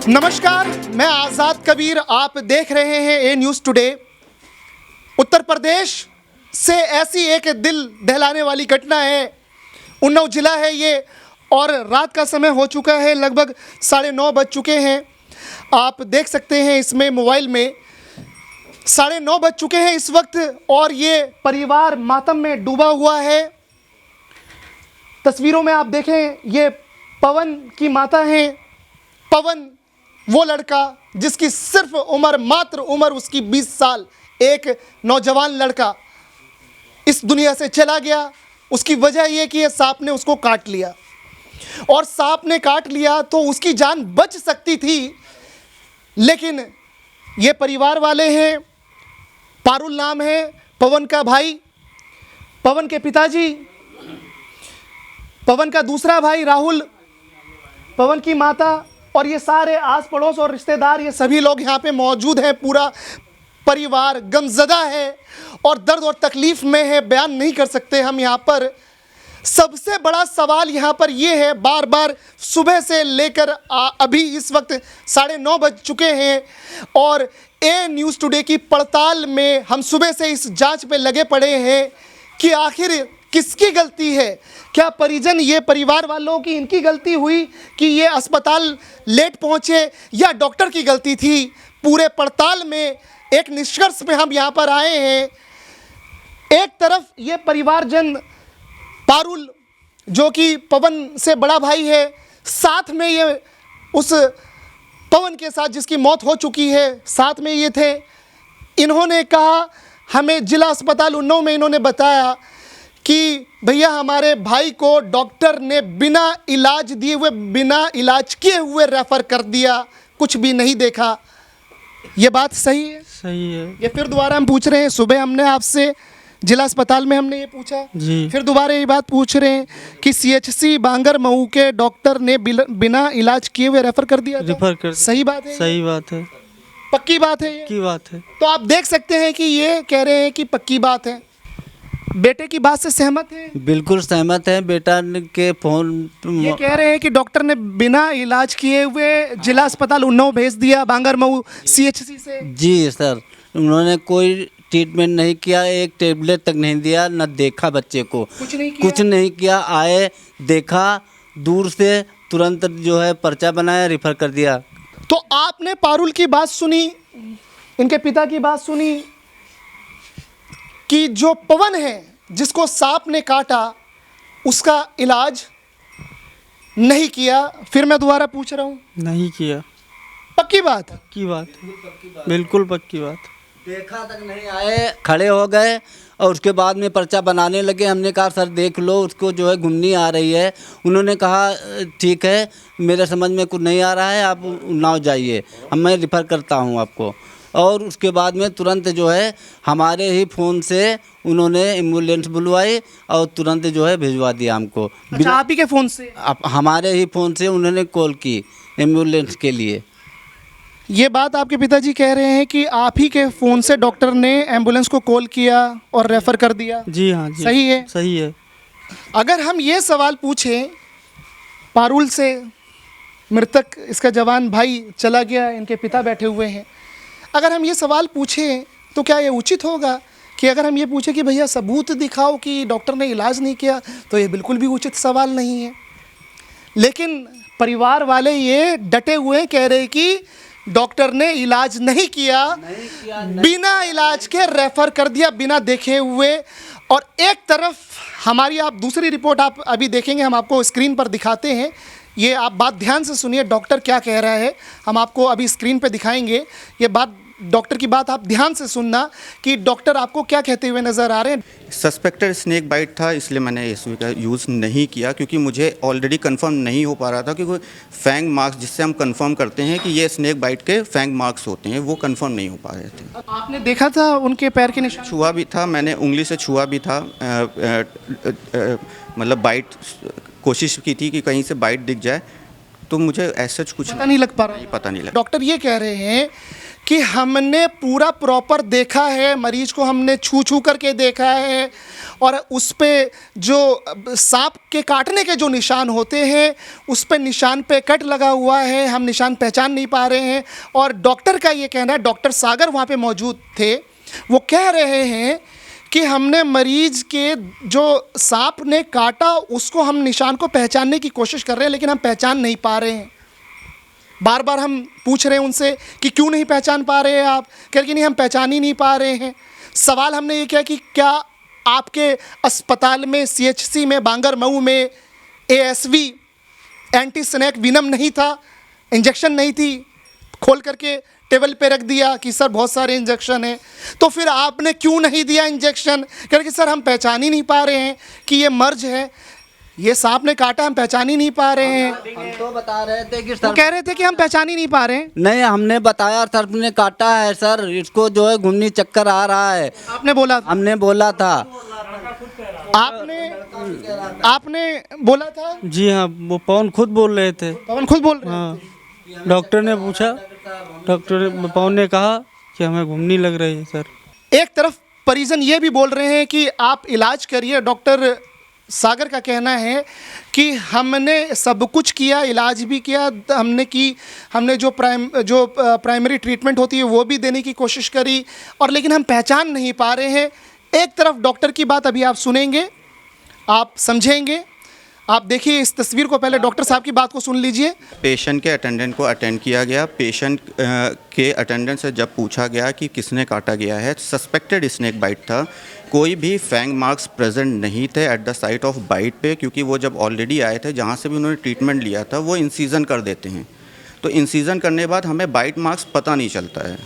नमस्कार, मैं आज़ाद कबीर। आप देख रहे हैं ए न्यूज़ टुडे। उत्तर प्रदेश से ऐसी एक दिल दहलाने वाली घटना है। उन्नाव जिला है ये और रात का समय हो चुका है, लगभग 9:30 बज चुके हैं। आप देख सकते हैं इसमें मोबाइल में 9:30 बज चुके हैं इस वक्त और ये परिवार मातम में डूबा हुआ है। तस्वीरों में आप देखें, ये पवन की माता हैं। पवन वो लड़का जिसकी सिर्फ मात्र उम्र उसकी 20 साल, एक नौजवान लड़का इस दुनिया से चला गया। उसकी वजह यह कि ये सांप ने उसको काट लिया और सांप ने काट लिया तो उसकी जान बच सकती थी, लेकिन ये परिवार वाले हैं। पारुल नाम है पवन का भाई, पवन के पिताजी, पवन का दूसरा भाई राहुल, पवन की माता और ये सारे आस पड़ोस और रिश्तेदार, ये सभी लोग यहाँ पे मौजूद हैं। पूरा परिवार गमज़दा है और दर्द और तकलीफ़ में है, बयान नहीं कर सकते हम यहाँ पर। सबसे बड़ा सवाल यहाँ पर ये है, बार बार सुबह से लेकर अभी इस वक्त 9:30 बज चुके हैं और ए न्यूज़ टुडे की पड़ताल में हम सुबह से इस जांच पे लगे पड़े हैं कि आखिर किसकी गलती है। क्या परिजन, ये परिवार वालों की इनकी गलती हुई कि ये अस्पताल लेट पहुँचे या डॉक्टर की गलती थी। पूरे पड़ताल में एक निष्कर्ष पे हम यहाँ पर आए हैं। एक तरफ ये परिवारजन पारुल जो कि पवन से बड़ा भाई है, साथ में ये उस पवन के साथ जिसकी मौत हो चुकी है साथ में ये थे। इन्होंने कहा, हमें जिला अस्पताल उन्नाव में इन्होंने बताया कि भैया हमारे भाई को डॉक्टर ने बिना इलाज दिए हुए, बिना इलाज किए हुए रेफ़र कर दिया, कुछ भी नहीं देखा। ये बात सही है? सही है। ये फिर दोबारा हम पूछ रहे हैं। सुबह हमने आपसे जिला अस्पताल में हमने ये पूछा जी, फिर दोबारा ये बात पूछ रहे हैं कि CHC बांगर मऊ के डॉक्टर ने बिना इलाज किए हुए रेफ़र कर दिया था। रेफर कर। सही बात है? सही बात है, पक्की बात है ये? की बात है। तो आप देख सकते हैं कि ये कह रहे हैं कि पक्की बात है। बेटे की बात से सहमत हैं? बिल्कुल सहमत है। बेटा के फोन ये कह रहे हैं कि डॉक्टर ने बिना इलाज किए हुए जिला अस्पताल उन्नाव भेज दिया, बांगर मऊ CHC से। जी सर, उन्होंने कोई ट्रीटमेंट नहीं किया, एक टेबलेट तक नहीं दिया, न देखा बच्चे को, कुछ नहीं किया। कुछ नहीं किया। आए, देखा दूर से, तुरंत जो है पर्चा बनाया, रेफर कर दिया। तो आपने पारुल की बात सुनी, इनके पिता की बात सुनी कि जो पवन है जिसको सांप ने काटा उसका इलाज नहीं किया। फिर मैं दोबारा पूछ रहा हूँ, नहीं किया। पक्की बात? की बात है, बिल्कुल पक्की बात। देखा तक नहीं, आए, खड़े हो गए और उसके बाद में पर्चा बनाने लगे। हमने कहा सर देख लो, उसको जो है घुमनी आ रही है। उन्होंने कहा ठीक है, मेरे समझ में कुछ नहीं आ रहा है, आप उन्नाव जाइए, मैं रिफ़र करता हूँ आपको। और उसके बाद में तुरंत जो है हमारे ही फ़ोन से उन्होंने एम्बुलेंस बुलवाई और तुरंत जो है भिजवा दिया हमको। अच्छा, आप ही के फ़ोन से? हमारे ही फ़ोन से उन्होंने कॉल की एम्बुलेंस के लिए। ये बात आपके पिताजी कह रहे हैं कि आप ही के फ़ोन से डॉक्टर ने एम्बुलेंस को कॉल किया और रेफ़र कर दिया? जी हाँ जी। सही है? सही है। अगर हम ये सवाल पूछें पारुल से, मृतक इसका जवान भाई चला गया, इनके पिता बैठे हुए हैं, अगर हम ये सवाल पूछें तो क्या ये उचित होगा कि अगर हम ये पूछें कि भैया सबूत दिखाओ कि डॉक्टर ने इलाज नहीं किया, तो ये बिल्कुल भी उचित सवाल नहीं है। लेकिन परिवार वाले ये डटे हुए कह रहे कि डॉक्टर ने इलाज नहीं किया, बिना इलाज के रेफ़र कर दिया, बिना देखे हुए। और एक तरफ हमारी, आप दूसरी रिपोर्ट आप अभी देखेंगे, हम आपको स्क्रीन पर दिखाते हैं। ये आप बात ध्यान से सुनिए, डॉक्टर क्या कह रहा है, हम आपको अभी स्क्रीन पे दिखाएंगे। ये बात, डॉक्टर की बात आप ध्यान से सुनना कि डॉक्टर आपको क्या कहते हुए नज़र आ रहे हैं। सस्पेक्टेड स्नेक बाइट था, इसलिए मैंने इस का यूज़ नहीं किया क्योंकि मुझे ऑलरेडी कंफर्म नहीं हो पा रहा था कि कोई फैंग मार्क्स, जिससे हम कंफर्म करते हैं कि ये स्नेक बाइट के फैंग मार्क्स होते हैं, वो कंफर्म नहीं हो पा रहे थे। आपने देखा था उनके पैर के निशान? छुआ भी था, मैंने उंगली से छुआ भी था, मतलब बाइट कोशिश की थी कि कहीं से बाइट दिख जाए, तो मुझे ऐसा कुछ पता नहीं लग पा रहा है। पता नहीं लगा। डॉक्टर ये कह रहे हैं कि हमने पूरा प्रॉपर देखा है, मरीज को हमने छू छू करके देखा है और उस पे जो सांप के काटने के जो निशान होते हैं उस पे निशान पे कट लगा हुआ है, हम निशान पहचान नहीं पा रहे हैं। और डॉक्टर का ये कहना है, डॉक्टर सागर वहाँ पे मौजूद थे, वो कह रहे हैं कि हमने मरीज के जो सांप ने काटा उसको हम निशान को पहचानने की कोशिश कर रहे हैं, लेकिन हम पहचान नहीं पा रहे हैं। बार बार हम पूछ रहे हैं उनसे कि क्यों नहीं पहचान पा रहे हैं आप, कह रहे कि नहीं हम पहचान ही नहीं पा रहे हैं। सवाल हमने ये किया कि क्या आपके अस्पताल में CHC में बांगर मऊ में ASV एंटी स्नैक विनम नहीं था, इंजेक्शन नहीं थी, खोल करके टेबल पे रख दिया कि सर बहुत सारे इंजेक्शन हैं, तो फिर आपने क्यों नहीं दिया इंजेक्शन? कह रहे कि सर हम पहचान ही नहीं पा रहे हैं कि ये मर्ज है, ये सांप ने काटा, हम पहचान ही नहीं पा रहे हैं। हम तो बता रहे थे कि वो कह रहे थे कि हम पहचान ही नहीं पा रहे हैं। नहीं, हमने बताया सर्प ने काटा है सर, इसको जो है घूमनी चक्कर आ रहा है, आपने बोला, हमने बोला था। आपने बोला था? जी हाँ, वो पवन खुद बोल रहे थे। पवन खुद बोल रहे हैं। हाँ, डॉक्टर ने पूछा, पवन ने कहा कि हमें घूमनी लग रही है सर। एक तरफ परिजन ये भी बोल रहे हैं कि आप इलाज करिए, डॉक्टर सागर का कहना है कि हमने सब कुछ किया, इलाज भी किया, हमने जो प्राइमरी ट्रीटमेंट होती है वो भी देने की कोशिश करी, और लेकिन हम पहचान नहीं पा रहे हैं। एक तरफ डॉक्टर की बात अभी आप सुनेंगे, आप समझेंगे। आप देखिए इस तस्वीर को, पहले डॉक्टर साहब की बात को सुन लीजिए। पेशेंट के अटेंडेंट को अटेंड किया गया। पेशेंट के अटेंडेंट से जब पूछा गया कि किसने काटा गया है, सस्पेक्टेड स्नेक बाइट था। कोई भी फैंग मार्क्स प्रेजेंट नहीं थे at the site of bite पे, क्योंकि वो जब ऑलरेडी आए थे, जहाँ से भी उन्होंने ट्रीटमेंट लिया था, वो इंसीजन कर देते हैं। तो इंसीजन करने के बाद हमें बाइट मार्क्स पता नहीं चलता है।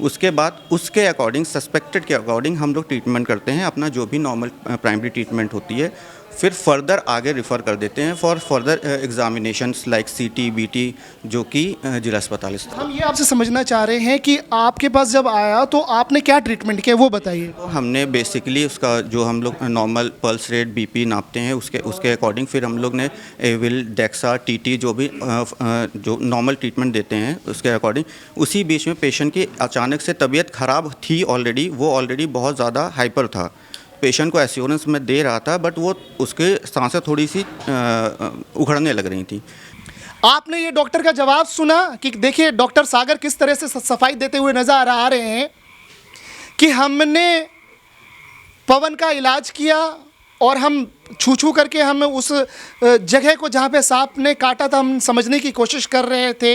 उसके बाद उसके अकॉर्डिंग, सस्पेक्टेड के अकॉर्डिंग हम लोग ट्रीटमेंट करते हैं, अपना जो भी नॉर्मल प्राइमरी ट्रीटमेंट होती है, फिर फर्दर आगे रिफ़र कर देते हैं for further examinations like CT BT, जो कि जिला अस्पताल स्थित। हम ये आपसे समझना चाह रहे हैं कि आपके पास जब आया तो आपने क्या ट्रीटमेंट किया, वो बताइए। तो हमने बेसिकली उसका जो हम लोग नॉर्मल पल्स रेट BP नापते हैं, उसके अकॉर्डिंग फिर हम लोग ने एविल, डेक्सा, TT जो भी जो नॉर्मल ट्रीटमेंट देते हैं उसके अकॉर्डिंग। उसी बीच में पेशेंट की अचानक से तबीयत ख़राब थी ऑलरेडी, वो ऑलरेडी बहुत ज़्यादा हाइपर था। पेशेंट को एश्योरेंस में दे रहा था, बट वो उसके सांसें थोड़ी सी उखड़ने लग रही थी। आपने ये डॉक्टर का जवाब सुना कि देखिए डॉक्टर सागर किस तरह से सफाई देते हुए नजर आ रहे हैं कि हमने पवन का इलाज किया और हम छू छू करके हम उस जगह को जहाँ पे सांप ने काटा था हम समझने की कोशिश कर रहे थे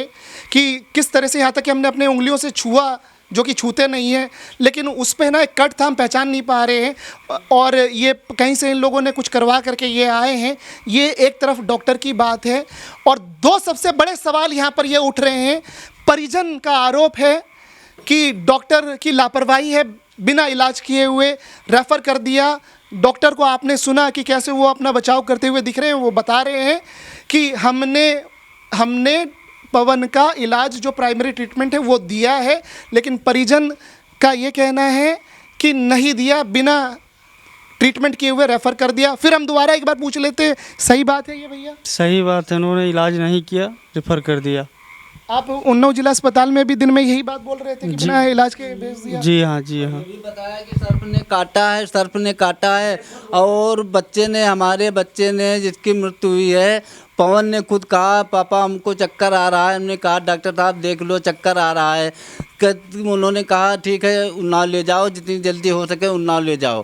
कि किस तरह से, यहाँ तक कि हमने अपने उंगलियों से छुआ, जो कि छूते नहीं हैं, लेकिन उस पे ना एक कट था, हम पहचान नहीं पा रहे हैं, और ये कहीं से इन लोगों ने कुछ करवा करके ये आए हैं। ये एक तरफ डॉक्टर की बात है, और दो सबसे बड़े सवाल यहाँ पर ये उठ रहे हैं। परिजन का आरोप है कि डॉक्टर की लापरवाही है, बिना इलाज किए हुए रेफ़र कर दिया। डॉक्टर को आपने सुना कि कैसे वो अपना बचाव करते हुए दिख रहे हैं, वो बता रहे हैं कि हमने पवन का इलाज जो प्राइमरी ट्रीटमेंट है वो दिया है, लेकिन परिजन का ये कहना है कि नहीं दिया, बिना ट्रीटमेंट किए हुए रेफ़र कर दिया। फिर हम दोबारा एक बार पूछ लेते हैं, सही बात है ये भैया? सही बात है, उन्होंने इलाज नहीं किया, रेफर कर दिया। आप उन्नाव जिला अस्पताल में भी दिन में यही बात बोल रहे थे कि बिना इलाज के भेज दिया? जी हाँ, जी हाँ। भी बताया कि सर्प ने काटा है, सर्प ने काटा है, और हमारे बच्चे ने जिसकी मृत्यु हुई है, पवन ने खुद कहा पापा हमको चक्कर आ रहा है। हमने कहा डॉक्टर साहब देख लो चक्कर आ रहा है। उन्होंने कहा ठीक है उन्नाव ले जाओ, जितनी जल्दी हो सके उन्नाव ले जाओ,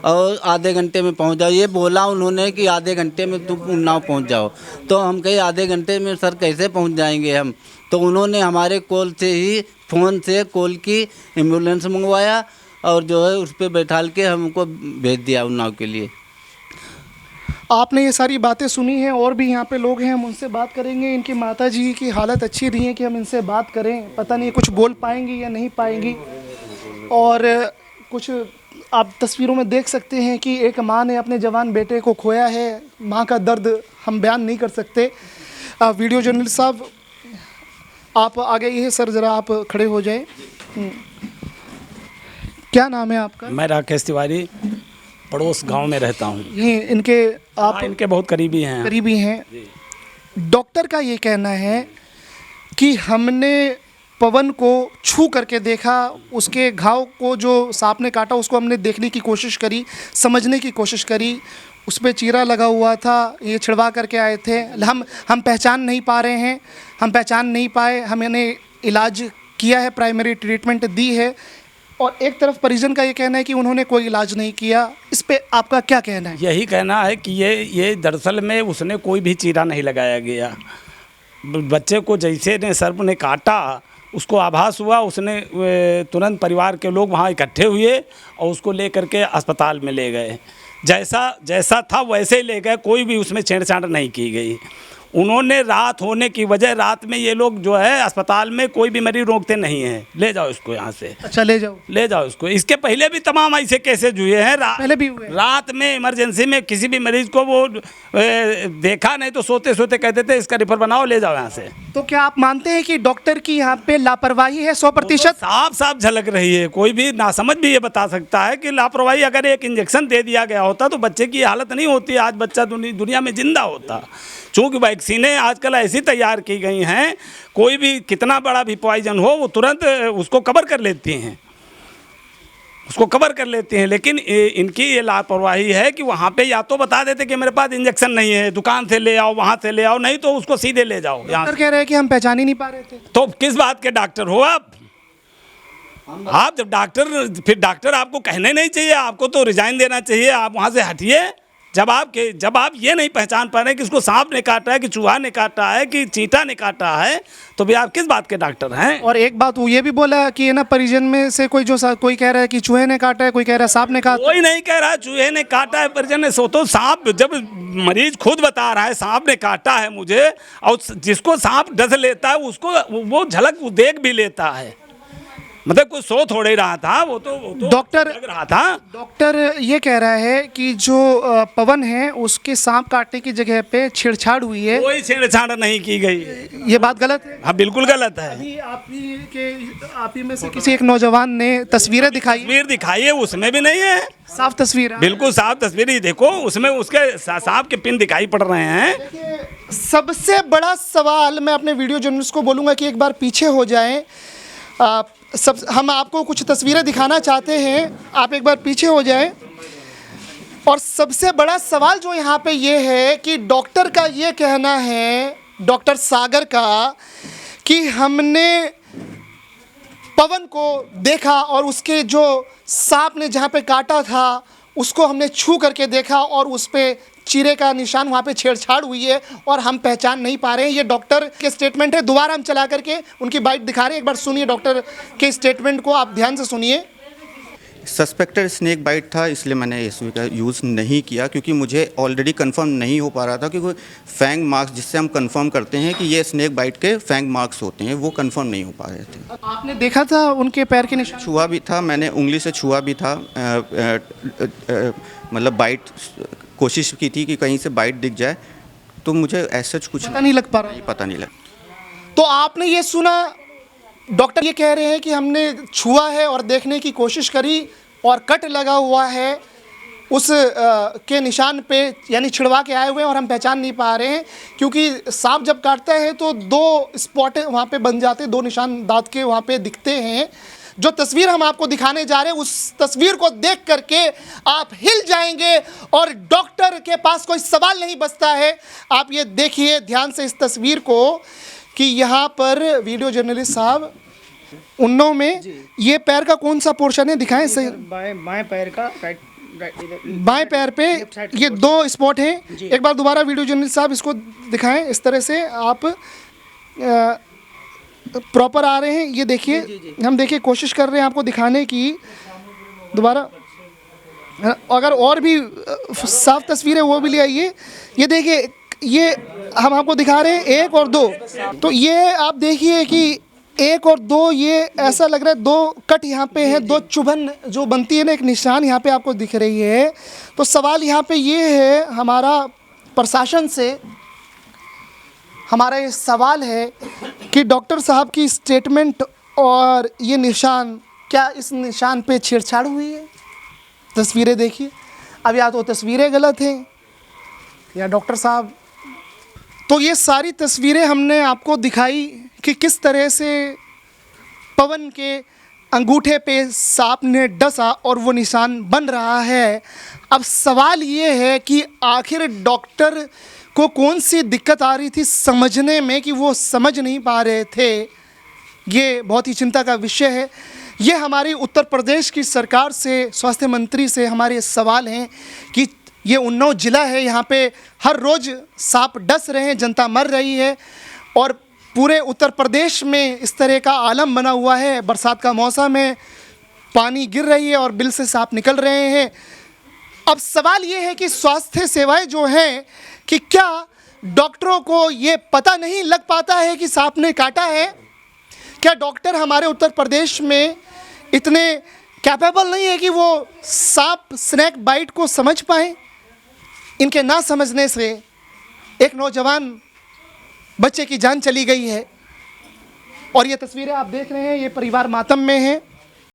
और आधे घंटे में पहुंच जाओ। ये बोला उन्होंने कि आधे घंटे में तुम उन्नाव पहुंच जाओ। तो हम कहे आधे घंटे में सर कैसे पहुंच जाएंगे हम? तो उन्होंने हमारे कॉल से ही, फ़ोन से कॉल की, एम्बुलेंस मंगवाया और जो है उस पर बैठाल के हमको भेज दिया उन्नाव के लिए। आपने ये सारी बातें सुनी हैं, और भी यहाँ पे लोग हैं, हम उनसे बात करेंगे। इनकी माता जी की हालत अच्छी नहीं है कि हम इनसे बात करें, पता नहीं कुछ बोल पाएंगी या नहीं पाएंगी। और कुछ आप तस्वीरों में देख सकते हैं कि एक माँ ने अपने जवान बेटे को खोया है। माँ का दर्द हम बयान नहीं कर सकते। वीडियो जर्नलिस्ट साहब आप आ गए हैं, सर ज़रा आप खड़े हो जाए। क्या नाम है आपका? मैं राकेश तिवारी, पड़ोस गांव में रहता हूँ। ये इनके आप इनके बहुत करीबी हैं। करीबी हैं। डॉक्टर का ये कहना है कि हमने पवन को छू करके देखा, उसके घाव को जो सांप ने काटा उसको हमने देखने की कोशिश करी, समझने की कोशिश करी। उस पर चीरा लगा हुआ था, ये छिड़वा करके आए थे। हम पहचान नहीं पा रहे हैं, हम पहचान नहीं पाए। हमने इलाज किया है, प्राइमरी ट्रीटमेंट दी है, और एक तरफ परिजन का ये कहना है कि उन्होंने कोई इलाज नहीं किया। इस पे आपका क्या कहना है? यही कहना है कि ये दरअसल में उसने कोई भी चीरा नहीं लगाया गया। बच्चे को जैसे ने सर्प ने काटा, उसको आभास हुआ, उसने तुरंत परिवार के लोग वहाँ इकट्ठे हुए और उसको लेकर के अस्पताल में ले गए। जैसा था वैसे ही ले गए, कोई भी उसमें छेड़छाड़ नहीं की गई। उन्होंने रात होने की वजह, रात में ये लोग जो है अस्पताल में कोई भी मरीज रोकते नहीं हैं, ले जाओ इसको यहाँ से, अच्छा ले जाओ, ले जाओ इसको। इसके पहले भी तमाम ऐसे केसेज हुए हैं, पहले भी हुए। रात में इमरजेंसी में किसी भी मरीज को वो देखा नहीं तो सोते सोते कहते थे इसका रिफर बनाओ, ले जाओ यहाँ से। तो क्या आप मानते हैं कि डॉक्टर की यहाँ पे लापरवाही है 100%? साफ साफ झलक रही है। कोई भी नासमझ भी ये बता सकता है कि लापरवाही, अगर एक इंजेक्शन दे दिया गया होता तो बच्चे की हालत नहीं होती, आज बच्चा दुनिया में जिंदा होता। चूँकि वैक्सीनें आजकल ऐसी तैयार की गई हैं, कोई भी कितना बड़ा भी पॉइजन हो वो तुरंत उसको कवर कर लेती हैं, उसको कवर कर लेते हैं। लेकिन इनकी ये लापरवाही है कि वहाँ पे या तो बता देते कि मेरे पास इंजेक्शन नहीं है, दुकान से ले आओ, वहाँ से ले आओ, नहीं तो उसको सीधे ले जाओ। डॉक्टर कह रहे हैं कि हम पहचान ही नहीं पा रहे थे। तो किस बात के डॉक्टर हो आप? जब डॉक्टर, फिर डॉक्टर आपको कहने नहीं चाहिए, आपको तो रिजाइन देना चाहिए, आप वहाँ से हटिए। जब आप ये नहीं पहचान पा रहे कि इसको सांप ने काटा है कि चूहा ने काटा है कि चींटा ने काटा है, तो भी आप किस बात के डॉक्टर हैं? और एक बात वो ये भी बोला कि ना परिजन में से कोई कह रहा है कि चूहे ने काटा है, कोई कह रहा है सांप ने काटा। कोई नहीं कह रहा है चूहे ने काटा है, परिजन ने। सो तो सांप, जब मरीज खुद बता रहा है सांप ने काटा है मुझे, और जिसको सांप डस लेता है उसको वो झलक देख भी लेता है। मतलब कुछ सो थोड़े रहा था, वो तो डॉक्टर लग रहा था। डॉक्टर ये कह रहा है कि जो पवन है उसके सांप काटने की जगह पे छेड़छाड़ हुई है। कोई छेड़छाड़ नहीं की गई। ये बात गलत है? हाँ बिल्कुल गलत है। अभी आप ही में से किसी एक नौजवान ने तस्वीरें दिखाई, तस्वीर दिखाई है, उसमें भी नहीं है, साफ तस्वीर है। बिल्कुल साफ तस्वीर ही देखो, उसमें उसके सांप के पिन दिखाई पड़ रहे हैं। सबसे बड़ा सवाल, मैं अपने वीडियो जर्नलिस्ट को बोलूँगा कि एक बार पीछे हो जाएं। हम आपको कुछ तस्वीरें दिखाना चाहते हैं, आप एक बार पीछे हो जाएं। और सबसे बड़ा सवाल जो यहाँ पे ये है कि डॉक्टर का ये कहना है, डॉक्टर सागर का, कि हमने पवन को देखा और उसके जो सांप ने जहाँ पे काटा था उसको हमने छू करके देखा और उस पे चीरे का निशान, वहाँ पे छेड़छाड़ हुई है और हम पहचान नहीं पा रहे हैं। ये डॉक्टर के स्टेटमेंट है। दोबारा हम चला करके उनकी बाइट दिखा रहे हैं, एक बार सुनिए डॉक्टर के स्टेटमेंट को, आप ध्यान से सुनिए। सस्पेक्टेड स्नेक बाइट था, इसलिए मैंने एसवी का यूज़ नहीं किया, क्योंकि मुझे ऑलरेडी कंफर्म नहीं हो पा रहा था कि कोई फैंग मार्क्स, जिससे हम कंफर्म करते हैं कि ये स्नेक बाइट के फैंग मार्क्स होते हैं, वो कंफर्म नहीं हो पा रहे थे। आपने देखा था उनके पैर के निशान? छुआ भी था, मैंने उंगली से छुआ भी था, मतलब बाइट कोशिश की थी कि कहीं से बाइट दिख जाए, तो मुझे ऐसा कुछ पता नहीं लग पा रहा। पता नहीं लगा। तो आपने ये सुना, डॉक्टर ये कह रहे हैं कि हमने छुआ है और देखने की कोशिश करी और कट लगा हुआ है उस के निशान पे, यानी छिड़वा के आए हुए हैं और हम पहचान नहीं पा रहे हैं, क्योंकि सांप जब काटता है तो 2 स्पॉट वहाँ पे बन जाते, 2 निशान दांत के वहाँ पे दिखते हैं। जो तस्वीर हम आपको दिखाने जा रहे हैं उस तस्वीर को देख करके आप हिल जाएंगे और डॉक्टर के पास कोई सवाल नहीं बचता है। आप ये देखिए ध्यान से इस तस्वीर को कि यहाँ पर वीडियो जर्नलिस्ट साहब, उन्नों में ये पैर का कौन सा पोर्शन है, दिखाएं सही। बाएं पैर का बाएं पैर पे ये 2 स्पॉट हैं। एक बार दोबारा वीडियो जर्नलिस्ट साहब इसको दिखाएं, इस तरह से आप प्रॉपर आ रहे हैं। ये देखिए, हम देखिए कोशिश कर रहे हैं आपको दिखाने की दोबारा, अगर और भी साफ तस्वीरें वो भी ले आइए। ये देखिए, ये हम आपको दिखा रहे हैं 1 और 2, तो ये आप देखिए कि 1 और 2, ये ऐसा लग रहा है 2 कट यहाँ पे है, 2 चुभन जो बनती है ना, एक निशान यहाँ पे आपको दिख रही है। तो सवाल यहाँ पे ये है हमारा प्रशासन से, हमारा ये सवाल है कि डॉक्टर साहब की स्टेटमेंट और ये निशान, क्या इस निशान पे छेड़छाड़ हुई है? तस्वीरें देखिए, अब या तो तस्वीरें गलत हैं या डॉक्टर साहब। तो ये सारी तस्वीरें हमने आपको दिखाई कि किस तरह से पवन के अंगूठे पे सांप ने डसा और वो निशान बन रहा है। अब सवाल ये है कि आखिर डॉक्टर को कौन सी दिक्कत आ रही थी समझने में कि वो समझ नहीं पा रहे थे। ये बहुत ही चिंता का विषय है। ये हमारी उत्तर प्रदेश की सरकार से, स्वास्थ्य मंत्री से हमारे सवाल हैं कि ये उन्नाव ज़िला है, यहाँ पे हर रोज़ सांप डस रहे हैं, जनता मर रही है और पूरे उत्तर प्रदेश में इस तरह का आलम बना हुआ है। बरसात का मौसम है, पानी गिर रही है और बिल से सांप निकल रहे हैं। अब सवाल ये है कि स्वास्थ्य सेवाएं जो हैं कि क्या डॉक्टरों को ये पता नहीं लग पाता है कि सांप ने काटा है? क्या डॉक्टर हमारे उत्तर प्रदेश में इतने कैपेबल नहीं है कि वो सांप स्नेक बाइट को समझ पाएँ? इनके ना समझने से एक नौजवान बच्चे की जान चली गई है और ये तस्वीरें आप देख रहे हैं, ये परिवार मातम में है।